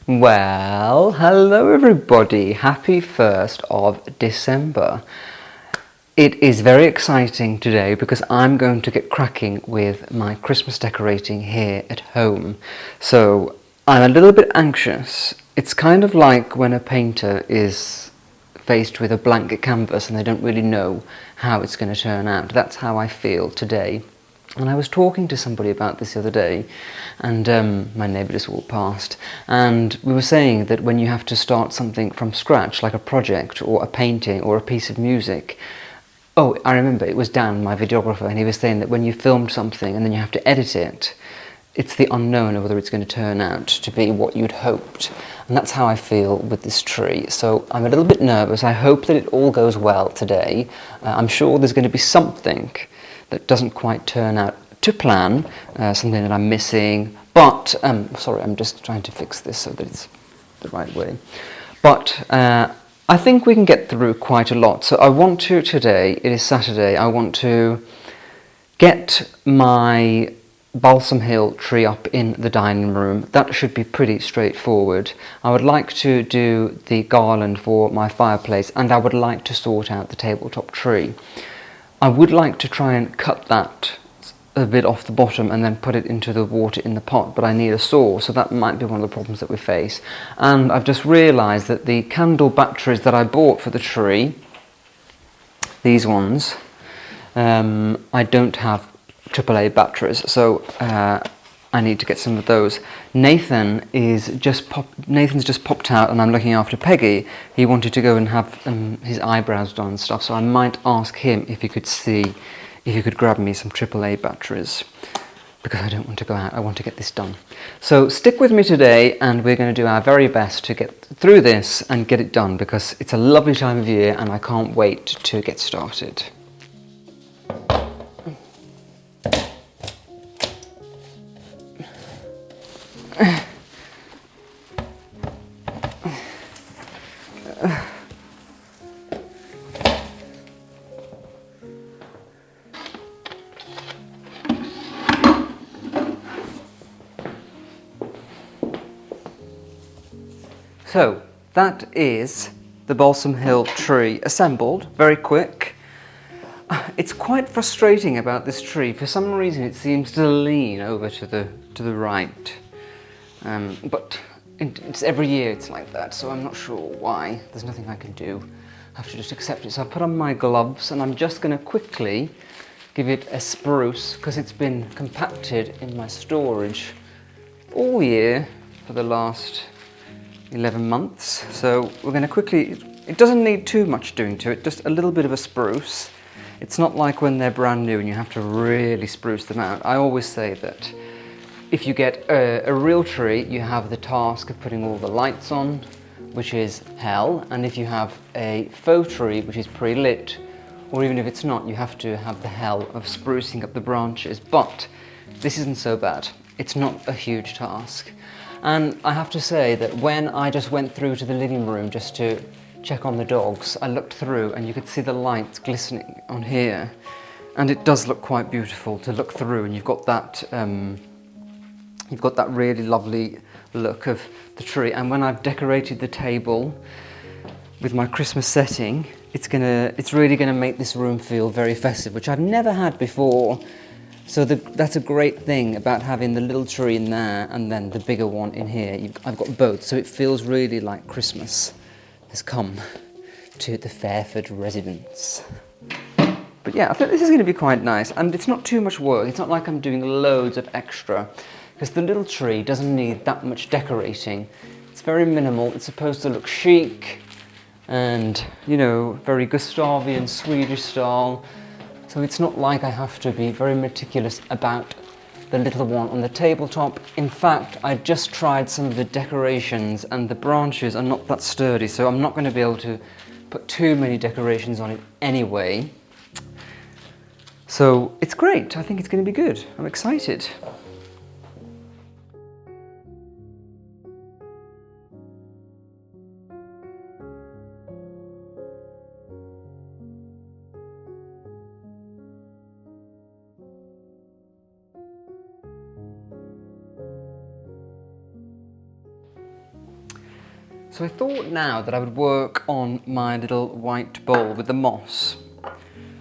Well, hello everybody. Happy 1st of December. It is very exciting today because I'm going to get cracking with my Christmas decorating here at home. So I'm a little bit anxious. It's kind of like when a painter is faced with a blank canvas and they don't really know how it's going to turn out. That's how I feel today. And I was talking to somebody about this the other day, and my neighbour just walked past, and we were saying that when you have to start something from scratch, like a project or a painting or a piece of music. Oh, I remember, it was Dan, my videographer, and he was saying that when you filmed something and then you have to edit it, it's the unknown of whether it's going to turn out to be what you'd hoped. And that's how I feel with this tree. So I'm a little bit nervous. I hope that it all goes well today. I'm sure there's going to be something that doesn't quite turn out to plan, something that I'm missing, but, sorry, I'm just trying to fix this so that it's the right way. But I think we can get through quite a lot. So I want to today, it is Saturday, I want to get my balsam hill tree up in the dining room. That should be pretty straightforward. I would like to do the garland for my fireplace, and I would like to sort out the tabletop tree. I would like to try and cut that a bit off the bottom and then put it into the water in the pot, but I need a saw, so that might be one of the problems that we face. And I've just realised that the candle batteries that I bought for the tree, these ones, I don't have AAA batteries, so I need to get some of those. Nathan's just popped out, and I'm looking after Peggy. He wanted to go and have his eyebrows done and stuff, so I might ask him if he could grab me some AAA batteries, because I don't want to go out, I want to get this done. So stick with me today, and we're going to do our very best to get through this and get it done, because it's a lovely time of year and I can't wait to get started. So that is the balsam hill tree assembled, very quick. It's quite frustrating about this tree. For some reason it seems to lean over to the right. But it's every year it's like that, so I'm not sure why. There's nothing I can do. I have to just accept it. So I put on my gloves and I'm just going to quickly give it a spruce, because it's been compacted in my storage all year for the last 11 months. So we're going to quickly, it doesn't need too much doing to it, just a little bit of a spruce. It's not like when they're brand new and you have to really spruce them out. I always say that if you get a real tree, you have the task of putting all the lights on, which is hell, and if you have a faux tree, which is pre-lit, or even if it's not, you have to have the hell of sprucing up the branches. But this isn't so bad. It's not a huge task. And I have to say that when I just went through to the living room just to check on the dogs, I looked through and you could see the lights glistening on here. And it does look quite beautiful to look through, and you've got that really lovely look of the tree. And when I've decorated the table with my Christmas setting, it's really gonna make this room feel very festive, which I've never had before. So that's a great thing about having the little tree in there and then the bigger one in here. I've got both, so it feels really like Christmas has come to the Fairford residence. But yeah, I think this is going to be quite nice, and it's not too much work. It's not like I'm doing loads of extra, because the little tree doesn't need that much decorating. It's very minimal. It's supposed to look chic and, you know, very Gustavian, Swedish style. So it's not like I have to be very meticulous about the little one on the tabletop. In fact, I just tried some of the decorations and the branches are not that sturdy, so I'm not going to be able to put too many decorations on it anyway. So it's great. I think it's going to be good. I'm excited. So I thought now that I would work on my little white bowl with the moss.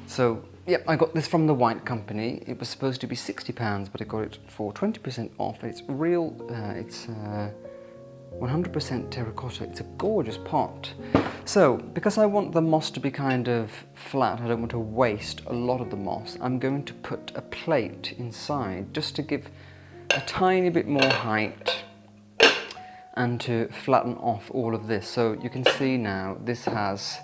So, yep, I got this from the White Company. It was supposed to be £60, but I got it for 20% off. It's real, it's 100% terracotta. It's a gorgeous pot. So, because I want the moss to be kind of flat, I don't want to waste a lot of the moss, I'm going to put a plate inside just to give a tiny bit more height and to flatten off all of this. So you can see now this has,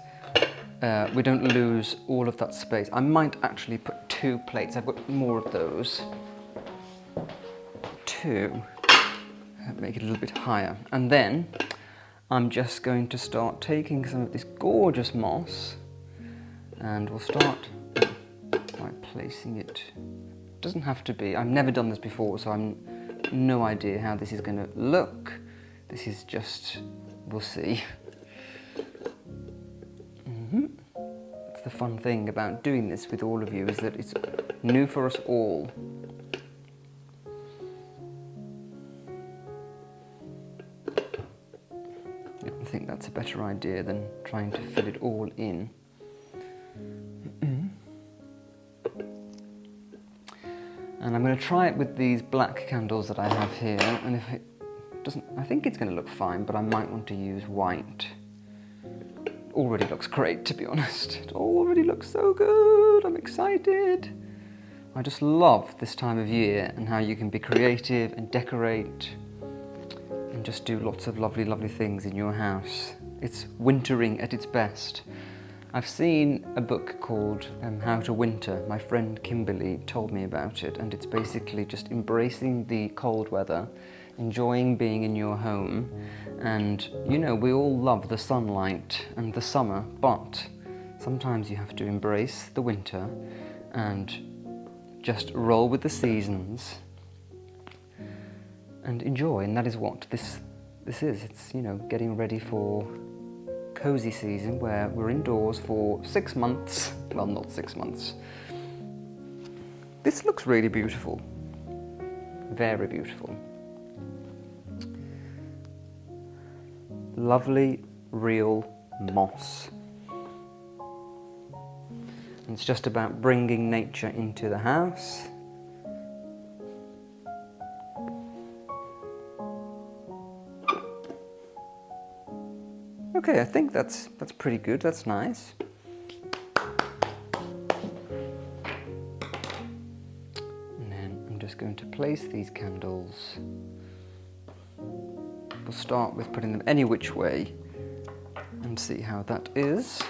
we don't lose all of that space. I might actually put 2 plates. I've got more of those. 2. Make it a little bit higher. And then I'm just going to start taking some of this gorgeous moss and we'll start by placing it. Doesn't have to be. I've never done this before, so I'm no idea how this is going to look. This is just, we'll see. That's the fun thing about doing this with all of you, is that it's new for us all. I think that's a better idea than trying to fit it all in. And I'm going to try it with these black candles that I have here, and if it doesn't, I think it's going to look fine, but I might want to use white. It already looks great, to be honest. It already looks so good. I'm excited. I just love this time of year and how you can be creative and decorate and just do lots of lovely, lovely things in your house. It's wintering at its best. I've seen a book called How to Winter. My friend Kimberly told me about it, and it's basically just embracing the cold weather, enjoying being in your home, and you know, we all love the sunlight and the summer, but sometimes you have to embrace the winter and just roll with the seasons and enjoy, and that is what this is. It's, you know, getting ready for cosy season where we're indoors for 6 months. Well, not 6 months. This looks really beautiful. Very beautiful. Lovely, real moss. And it's just about bringing nature into the house. Okay, I think that's pretty good. That's nice. And then I'm just going to place these candles. We'll start with putting them any which way and see how that is.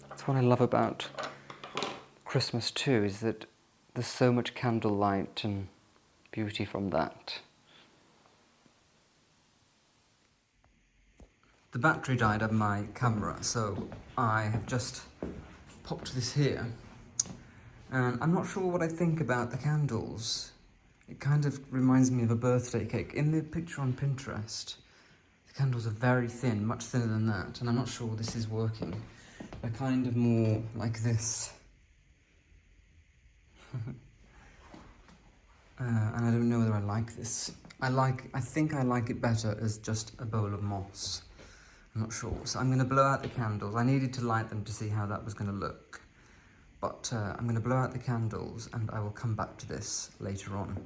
That's what I love about Christmas too, is that there's so much candlelight and beauty from that. The battery died on my camera, so I have just popped this here. And I'm not sure what I think about the candles. It kind of reminds me of a birthday cake. In the picture on Pinterest, the candles are very thin, much thinner than that, and I'm not sure this is working. They're kind of more like this. And I don't know whether I like this. I think I like it better as just a bowl of moss. I'm not sure. So I'm going to blow out the candles. I needed to light them to see how that was going to look. But I'm going to blow out the candles and I will come back to this later on.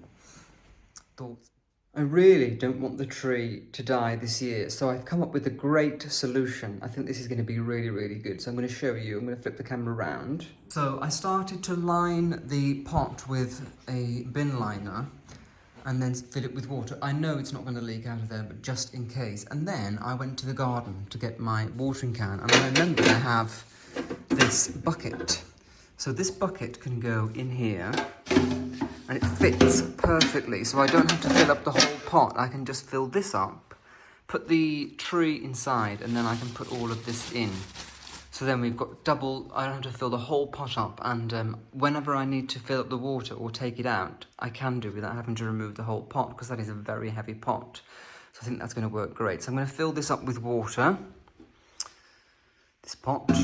Thoughts? I really don't want the tree to die this year, so I've come up with a great solution. I think this is going to be really, really good. So I'm going to show you. I'm going to flip the camera around. So I started to line the pot with a bin liner and then fill it with water. I know it's not going to leak out of there, but just in case. And then I went to the garden to get my watering can, and I remembered I have this bucket. So this bucket can go in here, and it fits perfectly, so I don't have to fill up the whole pot. I can just fill this up, put the tree inside, and then I can put all of this in. So then we've got double, I don't have to fill the whole pot up, and whenever I need to fill up the water or take it out, I can do without having to remove the whole pot, because that is a very heavy pot. So I think that's going to work great. So I'm going to fill this up with water, this pot. And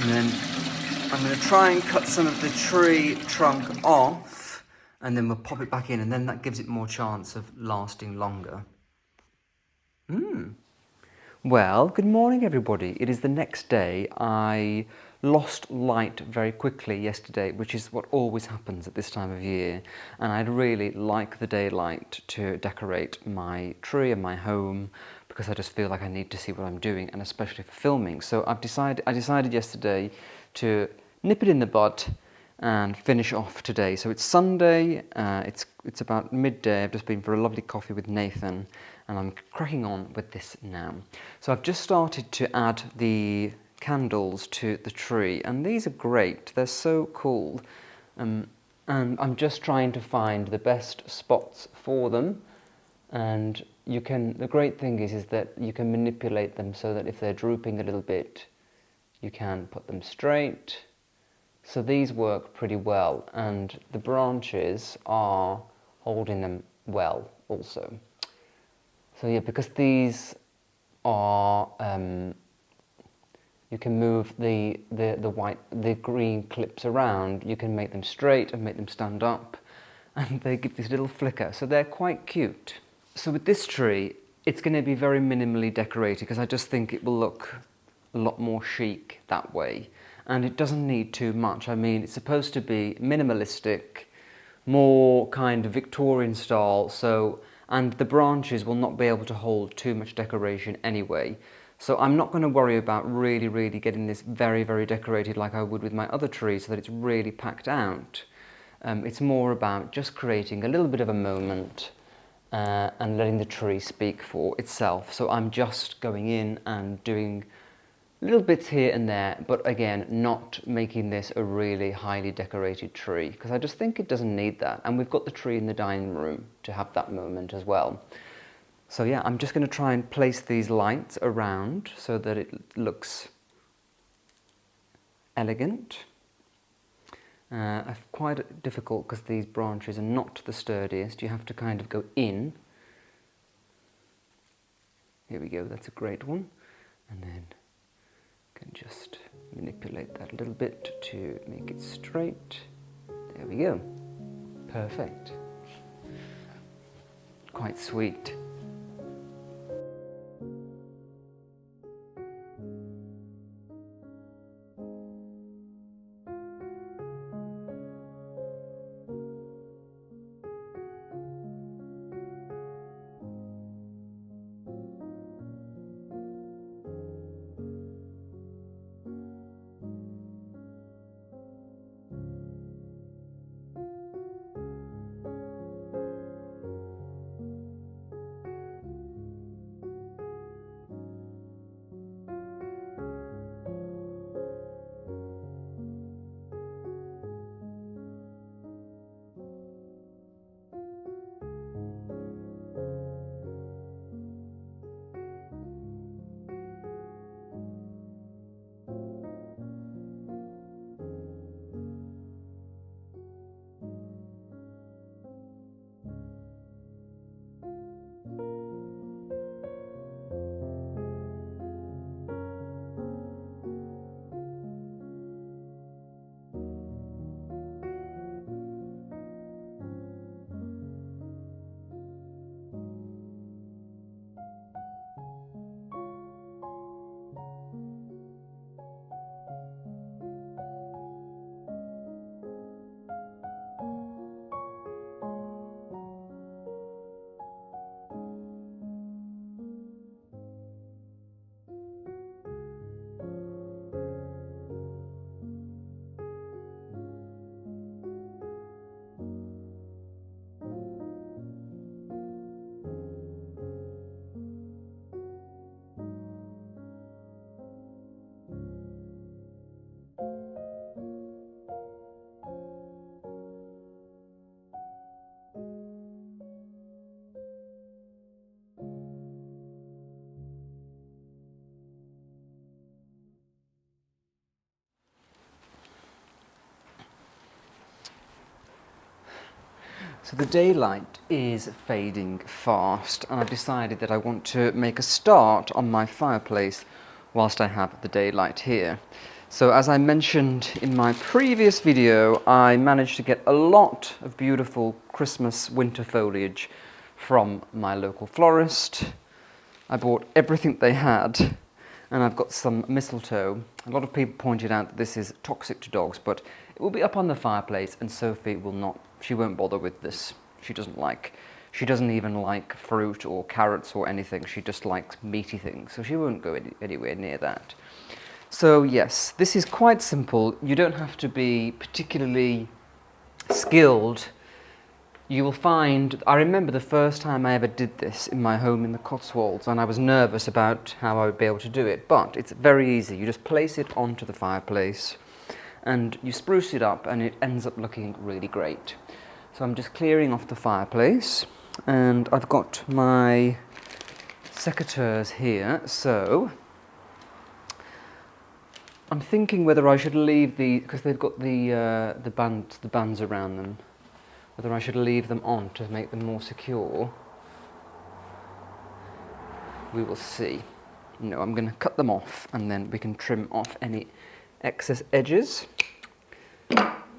then I'm going to try and cut some of the tree trunk off, and then we'll pop it back in, and then that gives it more chance of lasting longer. Well, good morning everybody. It is the next day. I lost light very quickly yesterday, which is what always happens at this time of year. And I'd really like the daylight to decorate my tree and my home, because I just feel like I need to see what I'm doing, and especially for filming. So I decided yesterday to nip it in the bud and finish off today. So it's Sunday, it's about midday. I've just been for a lovely coffee with Nathan, and I'm cracking on with this now. So I've just started to add the candles to the tree, and these are great. They're so cool. And I'm just trying to find the best spots for them. And the great thing is that you can manipulate them so that if they're drooping a little bit, you can put them straight. So these work pretty well, and the branches are holding them well also. So yeah, because these are, you can move the green clips around, you can make them straight and make them stand up, and they give this little flicker, so they're quite cute. So with this tree, it's going to be very minimally decorated, because I just think it will look a lot more chic that way. And it doesn't need too much. I mean, it's supposed to be minimalistic, more kind of Victorian style, and the branches will not be able to hold too much decoration anyway. So I'm not going to worry about really getting this very, very decorated like I would with my other trees, so that it's really packed out. It's more about just creating a little bit of a moment and letting the tree speak for itself. So I'm just going in and doing little bits here and there, but again, not making this a really highly decorated tree, because I just think it doesn't need that. And we've got the tree in the dining room to have that moment as well. So yeah, I'm just going to try and place these lights around so that it looks elegant. Quite difficult because these branches are not the sturdiest. You have to kind of go in. Here we go, that's a great one. And then can just manipulate that a little bit to make it straight. There we go. Perfect. Quite sweet. So the daylight is fading fast, and I've decided that I want to make a start on my fireplace whilst I have the daylight here. So as I mentioned in my previous video, I managed to get a lot of beautiful Christmas winter foliage from my local florist. I bought everything they had, and I've got some mistletoe. A lot of people pointed out that this is toxic to dogs, but it will be up on the fireplace, and Sophie will not, she won't bother with this. She doesn't even like fruit or carrots or anything. She just likes meaty things, so she won't go anywhere near that. So yes, this is quite simple. You don't have to be particularly skilled. You will find, I remember the first time I ever did this in my home in the Cotswolds, and I was nervous about how I would be able to do it, but it's very easy. You just place it onto the fireplace and you spruce it up, and it ends up looking really great. So I'm just clearing off the fireplace, and I've got my secateurs here, so I'm thinking whether I should leave the, because they've got the bands around them, whether I should leave them on to make them more secure. We will see. No, I'm going to cut them off, and then we can trim off any excess edges.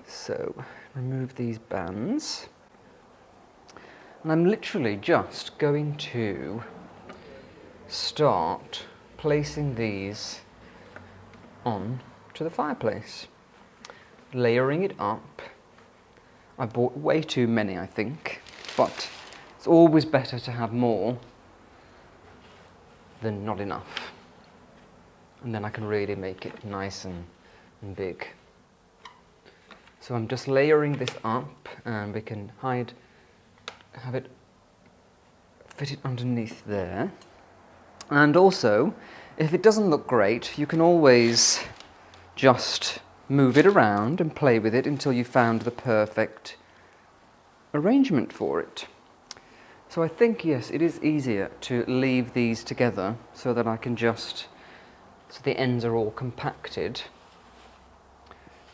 So, remove these bands. And I'm literally just going to start placing these on to the fireplace, layering it up. I bought way too many, I think, but it's always better to have more than not enough. And then I can really make it nice and big. So I'm just layering this up, and we can have it fitted underneath there. And also, if it doesn't look great, you can always just move it around and play with it until you found the perfect arrangement for it. So I think, yes, it is easier to leave these together so that I can just, so the ends are all compacted.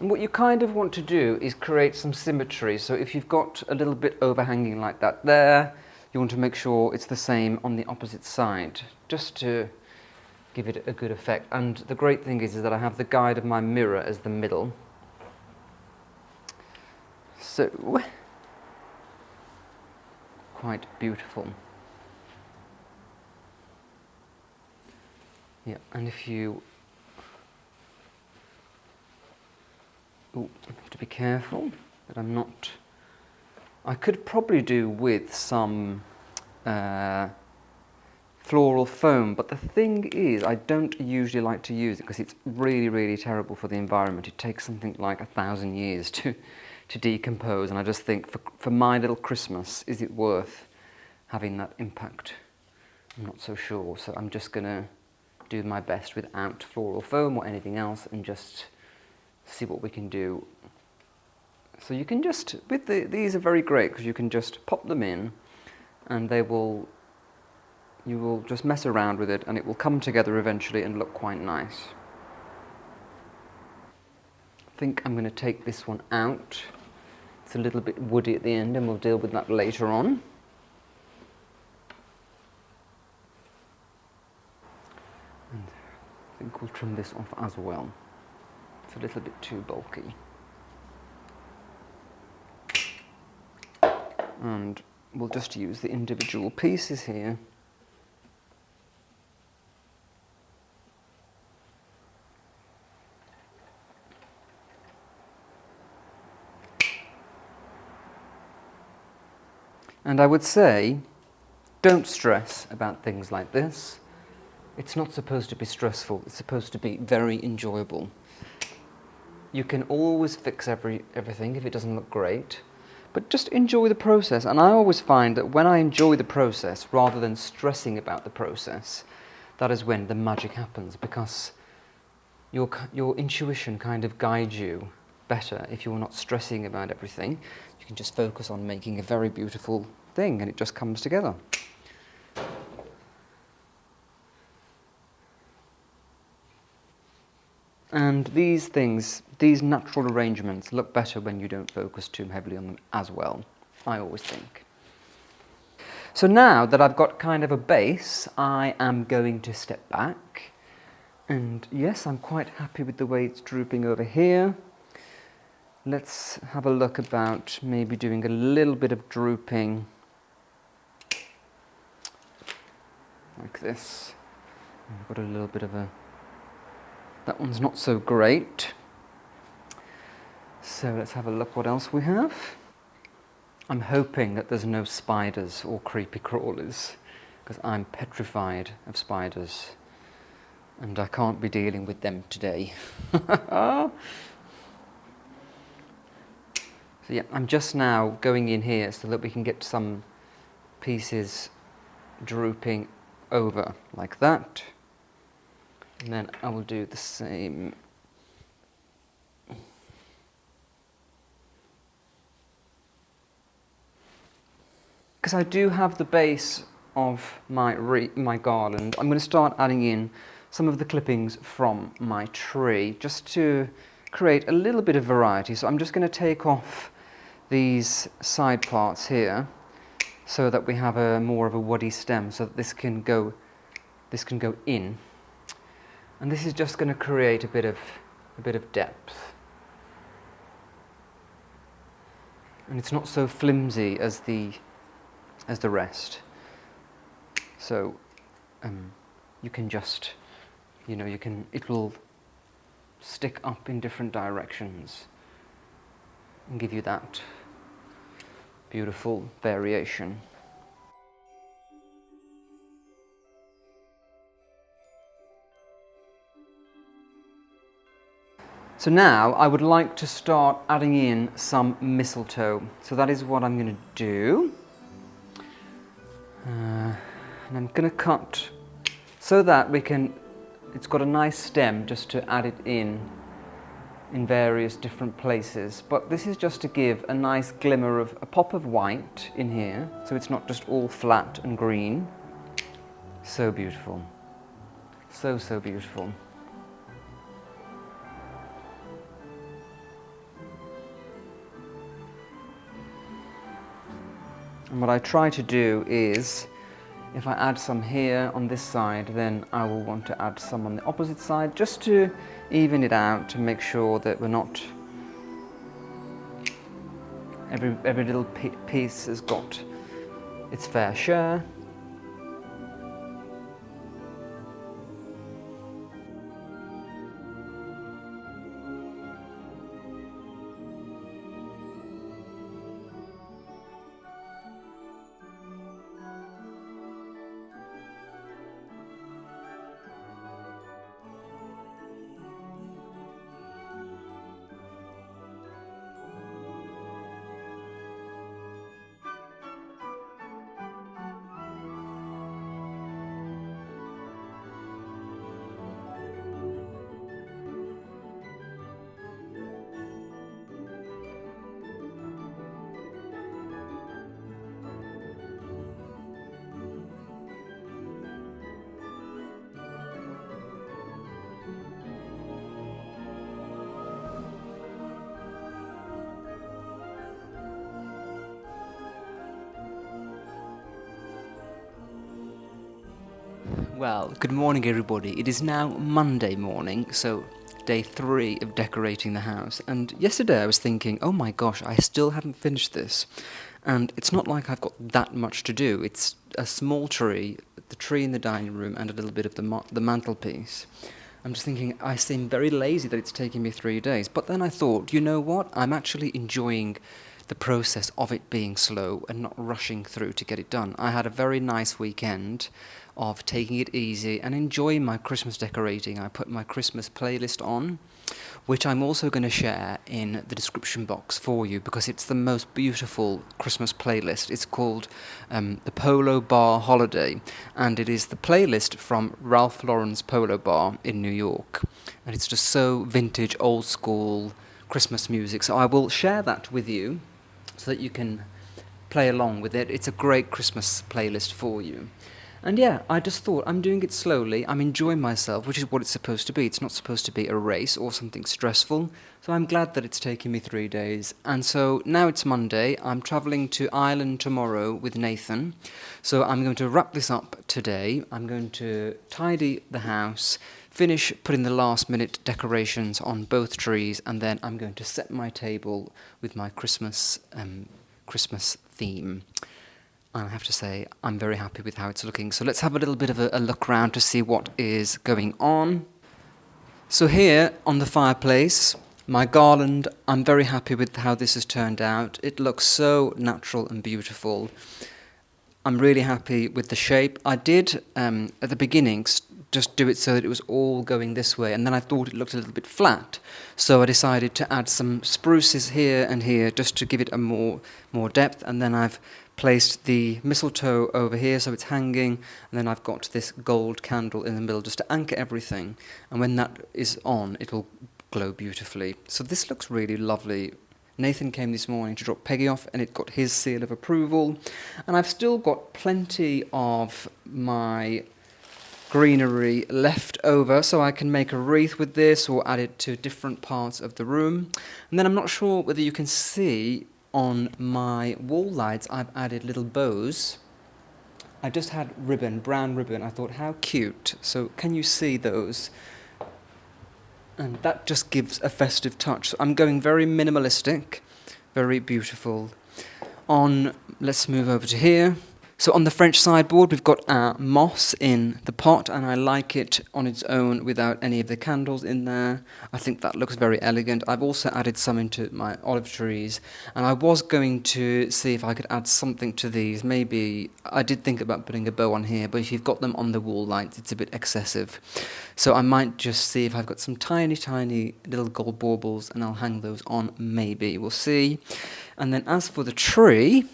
And what you kind of want to do is create some symmetry. So if you've got a little bit overhanging like that there, you want to make sure it's the same on the opposite side, just to give it a good effect. And the great thing is that I have the guide of my mirror as the middle. So, quite beautiful. Yeah, and if you... Oh, I have to be careful that I'm not... I could probably do with some floral foam, but the thing is, I don't usually like to use it because it's really, really terrible for the environment. It takes something like 1,000 years to decompose, and I just think for my little Christmas, is it worth having that impact? I'm not so sure, so I'm just going to do my best without floral foam or anything else and just see what we can do. So you can just, these are very great because you can just pop them in, and you will just mess around with it, and it will come together eventually and look quite nice. I think I'm going to take this one out. It's a little bit woody at the end, and we'll deal with that later on. And I think we'll trim this off as well. It's a little bit too bulky. And we'll just use the individual pieces here. And I would say, don't stress about things like this. It's not supposed to be stressful, it's supposed to be very enjoyable. You can always fix everything if it doesn't look great, but just enjoy the process. And I always find that when I enjoy the process, rather than stressing about the process, that is when the magic happens, because your intuition kind of guides you better if you're not stressing about everything. You can just focus on making a very beautiful thing, and it just comes together. And these natural arrangements look better when you don't focus too heavily on them as well. I always think. So now that I've got kind of a base, I am going to step back. And yes, I'm quite happy with the way it's drooping over here. Let's have a look about maybe doing a little bit of drooping like this. I've got a little bit of a... That one's not so great. So let's have a look what else we have. I'm hoping that there's no spiders or creepy crawlers, because I'm petrified of spiders and I can't be dealing with them today. So yeah, I'm just now going in here so that we can get some pieces drooping over like that. And then I will do the same. Because I do have the base of my garland, I'm going to start adding in some of the clippings from my tree just to create a little bit of variety. So I'm just going to take off these side parts here so that we have a more of a woody stem, so that this can go in, and this is just going to create a bit of depth, and it's not so flimsy as the rest. So you can just, it will stick up in different directions and give you that beautiful variation. So now I would like to start adding in some mistletoe. So that is what I'm going to do. And I'm going to cut so that it's got a nice stem just to add it in various different places. But this is just to give a nice glimmer of a pop of white in here, so it's not just all flat and green. So beautiful. So, so beautiful. And what I try to do is, if I add some here on this side, then I will want to add some on the opposite side, just to even it out, to make sure that we're not... Every little piece has got its fair share. Well, good morning everybody. It is now Monday morning, so day 3 of decorating the house. And yesterday I was thinking, oh my gosh, I still haven't finished this. And it's not like I've got that much to do. It's a small tree, the tree in the dining room, and a little bit of the mantelpiece. I'm just thinking, I seem very lazy that it's taking me 3 days. But then I thought, you know what? I'm actually enjoying the process of it being slow and not rushing through to get it done. I had a very nice weekend of taking it easy and enjoying my Christmas decorating. I put my Christmas playlist on, which I'm also going to share in the description box for you, because it's the most beautiful Christmas playlist. It's called the Polo Bar Holiday, and it is the playlist from Ralph Lauren's Polo Bar in New York, and it's just so vintage, old school Christmas music. So I will share that with you so that you can play along with it. It's a great Christmas playlist for you. And yeah, I just thought I'm doing it slowly. I'm enjoying myself, which is what it's supposed to be. It's not supposed to be a race or something stressful. So I'm glad that it's taken me 3 days. And so now it's Monday. I'm travelling to Ireland tomorrow with Nathan. So I'm going to wrap this up today. I'm going to tidy the house, finish putting the last minute decorations on both trees, and then I'm going to set my table with my Christmas theme. I have to say, I'm very happy with how it's looking. So let's have a little bit of a look around to see what is going on. So here on the fireplace, my garland, I'm very happy with how this has turned out. It looks so natural and beautiful. I'm really happy with the shape. I did, at the beginning, just do it so that it was all going this way, and then I thought it looked a little bit flat. So I decided to add some spruces here and here just to give it a more depth, and then I've placed the mistletoe over here so it's hanging, and then I've got this gold candle in the middle just to anchor everything, and when that is on it will glow beautifully. So this looks really lovely. Nathan came this morning to drop Peggy off and it got his seal of approval, and I've still got plenty of my greenery left over, so I can make a wreath with this or add it to different parts of the room. And then I'm not sure whether you can see on my wall lights I've added little bows. I just had ribbon, brown ribbon. I thought, how cute. So can you see those? And that just gives a festive touch. So I'm going very minimalistic, very beautiful. Let's move over to here. So on the French sideboard, we've got our moss in the pot, and I like it on its own without any of the candles in there. I think that looks very elegant. I've also added some into my olive trees, and I was going to see if I could add something to these. Maybe I did think about putting a bow on here, but if you've got them on the wall lights, it's a bit excessive. So I might just see if I've got some tiny, tiny little gold baubles, and I'll hang those on, maybe. We'll see. And then as for the tree,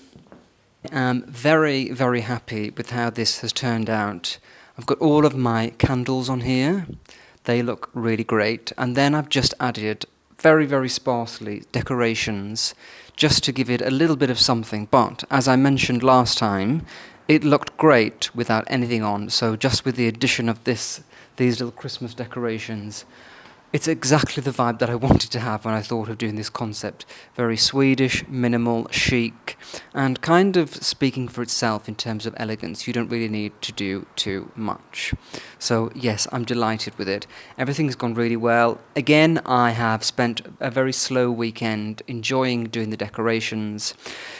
I'm very, very happy with how this has turned out. I've got all of my candles on here. They look really great. And then I've just added, very, very sparsely, decorations, just to give it a little bit of something. But, as I mentioned last time, it looked great without anything on. So just with the addition of these little Christmas decorations, it's exactly the vibe that I wanted to have when I thought of doing this concept. Very Swedish, minimal, chic, and kind of speaking for itself in terms of elegance. You don't really need to do too much. So yes, I'm delighted with it. Everything's gone really well. Again, I have spent a very slow weekend enjoying doing the decorations.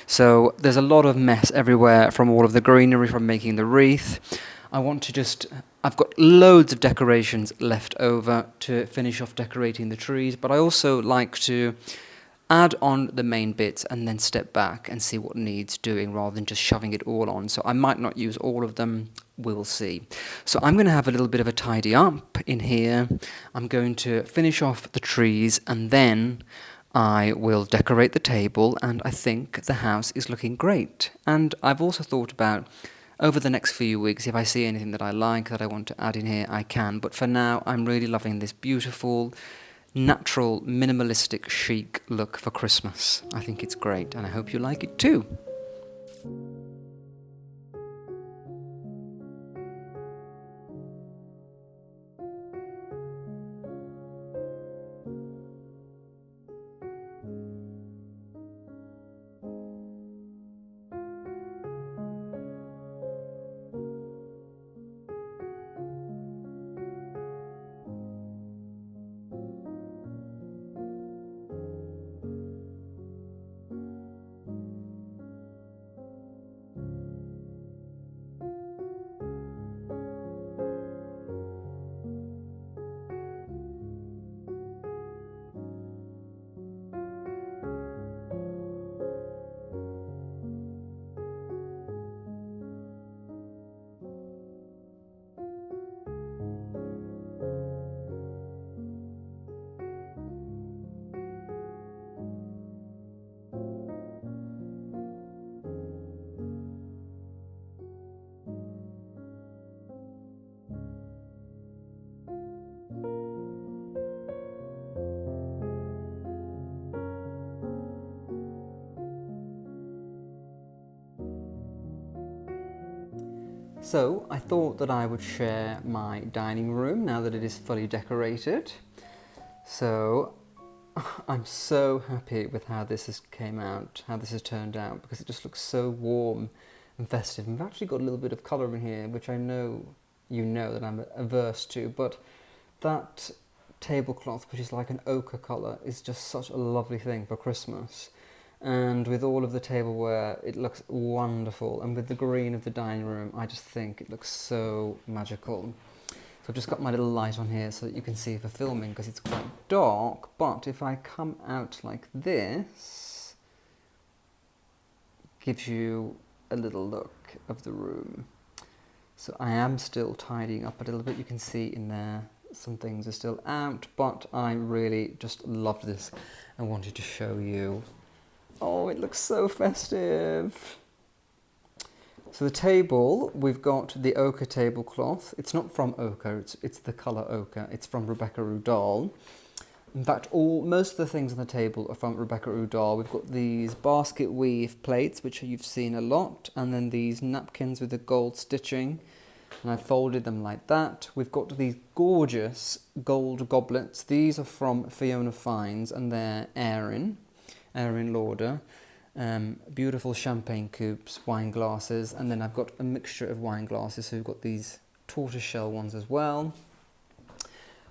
So there's a lot of mess everywhere from all of the greenery, from making the wreath. I've got loads of decorations left over to finish off decorating the trees, but I also like to add on the main bits and then step back and see what needs doing rather than just shoving it all on. So I might not use all of them, we'll see. So I'm going to have a little bit of a tidy up in here. I'm going to finish off the trees and then I will decorate the table, and I think the house is looking great. And I've also thought about, over the next few weeks, if I see anything that I like that I want to add in here, I can. But for now, I'm really loving this beautiful, natural, minimalistic, chic look for Christmas. I think it's great, and I hope you like it too. So I thought that I would share my dining room now that it is fully decorated. So I'm so happy with how this has turned out, because it just looks so warm and festive. And we've actually got a little bit of colour in here, which I know you know that I'm averse to, but that tablecloth, which is like an ochre colour, is just such a lovely thing for Christmas. And with all of the tableware, it looks wonderful. And with the green of the dining room, I just think it looks so magical. So I've just got my little light on here so that you can see for filming, because it's quite dark. But if I come out like this, it gives you a little look of the room. So I am still tidying up a little bit. You can see in there some things are still out, but I really just loved this and wanted to show you. Oh, it looks so festive. So the table, we've got the ochre tablecloth. It's not from ochre, it's the colour ochre. It's from Rebecca Udall. In fact, most of the things on the table are from Rebecca Udall. We've got these basket weave plates, which you've seen a lot, and then these napkins with the gold stitching, and I folded them like that. We've got these gorgeous gold goblets. These are from Fiona Fines, and they're Erin Lauder. Beautiful champagne coupes, wine glasses, and then I've got a mixture of wine glasses, so we've got these tortoiseshell ones as well.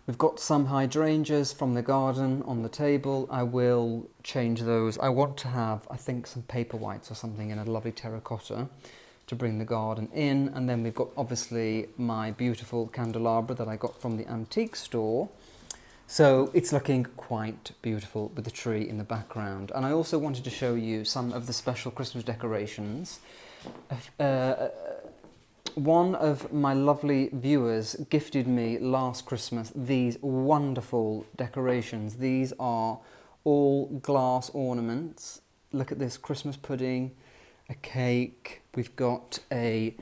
We've got some hydrangeas from the garden on the table. I will change those. I want to have, I think, some paper whites or something in a lovely terracotta to bring the garden in. And then we've got obviously my beautiful candelabra that I got from the antique store. So it's looking quite beautiful with the tree in the background. And I also wanted to show you some of the special Christmas decorations. One of my lovely viewers gifted me last Christmas these wonderful decorations. These are all glass ornaments. Look at this Christmas pudding, a cake. We've got a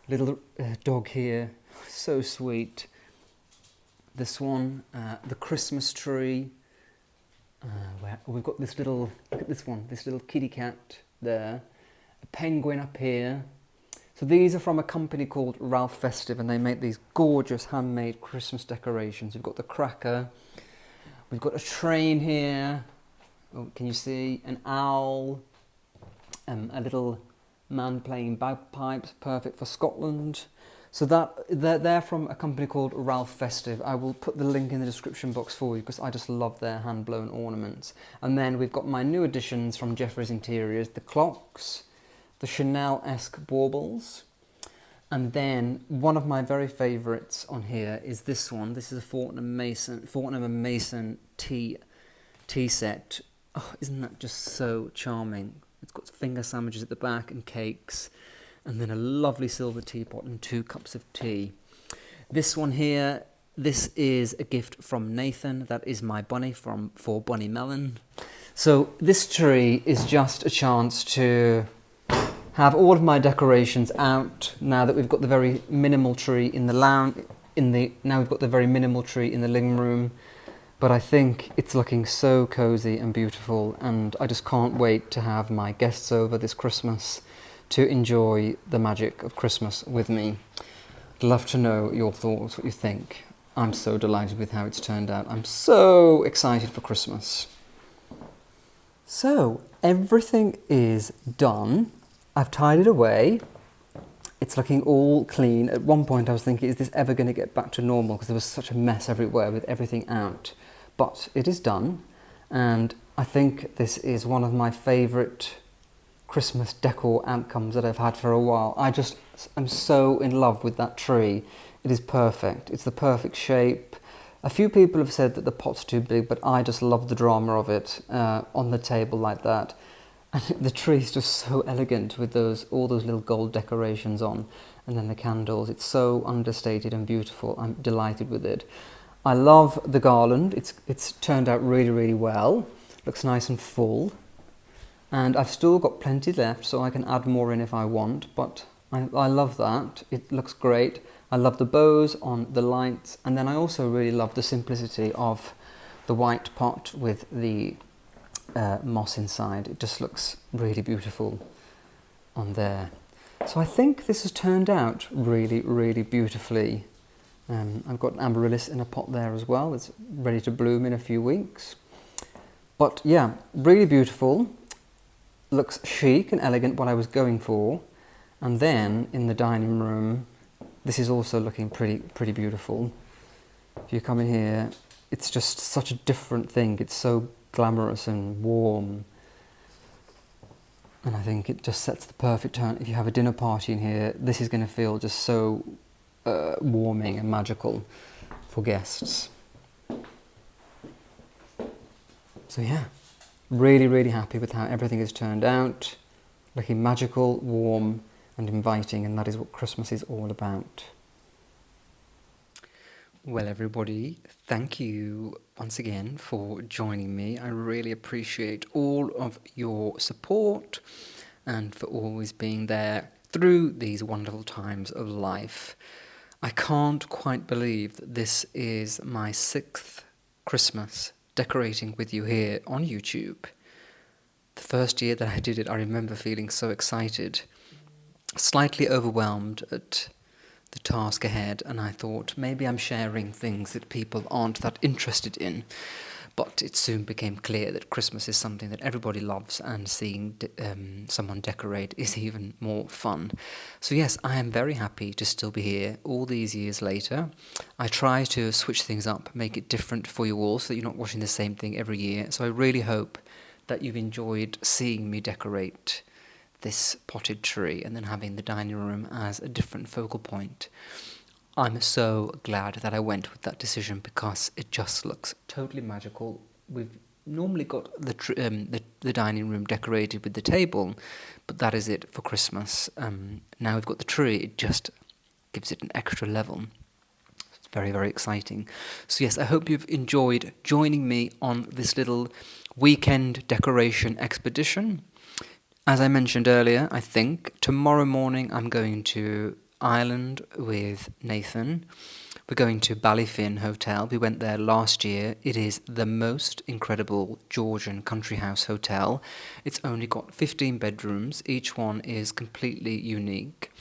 little dog here, so sweet. This one, the Christmas tree. Where we've got this little, look at this one, this little kitty cat there. A penguin up here. So these are from a company called Ralph Festive, and they make these gorgeous handmade Christmas decorations. We've got the cracker. We've got a train here. Oh, can you see? An owl. A little man playing bagpipes, perfect for Scotland. So they're from a company called Ralph Festive. I will put the link in the description box for you, because I just love their hand-blown ornaments. And then we've got my new additions from Jeffrey's Interiors, the clocks, the Chanel-esque baubles. And then one of my very favourites on here is this one. This is a Fortnum and Mason tea set. Oh, isn't that just so charming? It's got finger sandwiches at the back and cakes, and then a lovely silver teapot and 2 cups of tea. This one here, this is a gift from Nathan. That is my bunny for Bunny Melon. So this tree is just a chance to have all of my decorations out now that we've got the very minimal tree in the lounge. Now we've got the very minimal tree in the living room. But I think it's looking so cosy and beautiful, and I just can't wait to have my guests over this Christmas to enjoy the magic of Christmas with me. I'd love to know your thoughts, what you think. I'm so delighted with how it's turned out. I'm so excited for Christmas. So everything is done. I've tidied away. It's looking all clean. At one point I was thinking, is this ever going to get back to normal? Because there was such a mess everywhere with everything out. But it is done, and I think this is one of my favourite Christmas decor outcomes that I've had for a while. I'm so in love with that tree. It is perfect. It's the perfect shape. A few people have said that the pot's too big, but I just love the drama of it on the table like that. And the tree's just so elegant with all those little gold decorations on, and then the candles. It's so understated and beautiful. I'm delighted with it. I love the garland. It's turned out really, really well. Looks nice and full. And I've still got plenty left, so I can add more in if I want, but I love that. It looks great. I love the bows on the lights, and then I also really love the simplicity of the white pot with the moss inside. It just looks really beautiful on there. So I think this has turned out really, really beautifully. I've got amaryllis in a pot there as well. It's ready to bloom in a few weeks. But yeah, really beautiful. Looks chic and elegant, what I was going for. And then in the dining room, this is also looking pretty beautiful. If you come in here, it's just such a different thing. It's so glamorous and warm. And I think it just sets the perfect tone. If you have a dinner party in here, this is going to feel just so warming and magical for guests. So yeah, really, really happy with how everything has turned out. Looking magical, warm and inviting, and that is what Christmas is all about. Well everybody, thank you once again for joining me. I really appreciate all of your support and for always being there through these wonderful times of life. I can't quite believe that this is my 6th Christmas decorating with you here on YouTube. The first year that I did it, I remember feeling so excited, slightly overwhelmed at the task ahead, and I thought maybe I'm sharing things that people aren't that interested in. But it soon became clear that Christmas is something that everybody loves, and seeing someone decorate is even more fun. So yes, I am very happy to still be here all these years later. I try to switch things up, make it different for you all, so that you're not watching the same thing every year. So I really hope that you've enjoyed seeing me decorate this potted tree and then having the dining room as a different focal point. I'm so glad that I went with that decision because it just looks totally magical. We've normally got the dining room decorated with the table, but that is it for Christmas. Now we've got the tree, it just gives it an extra level. It's very, very exciting. So yes, I hope you've enjoyed joining me on this little weekend decoration expedition. As I mentioned earlier, I think tomorrow morning I'm going to Ireland with Nathan. We're going to Ballyfin Hotel. We went there last year. It is the most incredible Georgian country house hotel. It's only got 15 bedrooms. Each one is completely unique.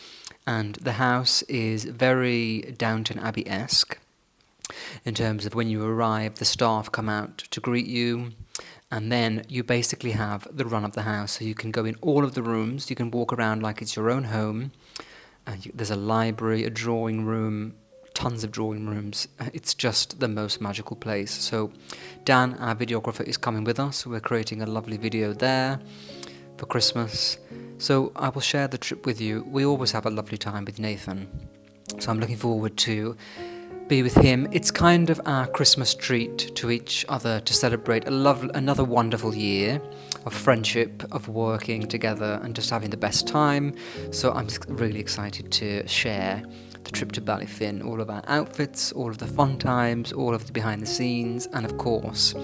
And the house is very Downton Abbey-esque in terms of when you arrive, the staff come out to greet you. And then you basically have the run of the house. So you can go in all of the rooms. You can walk around like it's your own home. There's a library, a drawing room, tons of drawing rooms. It's just the most magical place. So Dan, our videographer, is coming with us. We're creating a lovely video there for Christmas. So I will share the trip with you. We always have a lovely time with Nathan. So I'm looking forward to be with him. It's kind of our Christmas treat to each other to celebrate another wonderful year of friendship, of working together and just having the best time. So I'm really excited to share the trip to Ballyfin, all of our outfits, all of the fun times, all of the behind the scenes, and of course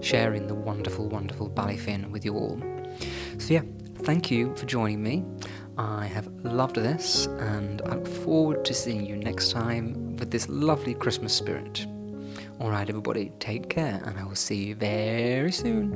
sharing the wonderful, wonderful Ballyfin with you all. So yeah, thank you for joining me. I have loved this, and I look forward to seeing you next time with this lovely Christmas spirit. Alright everybody, take care, and I will see you very soon.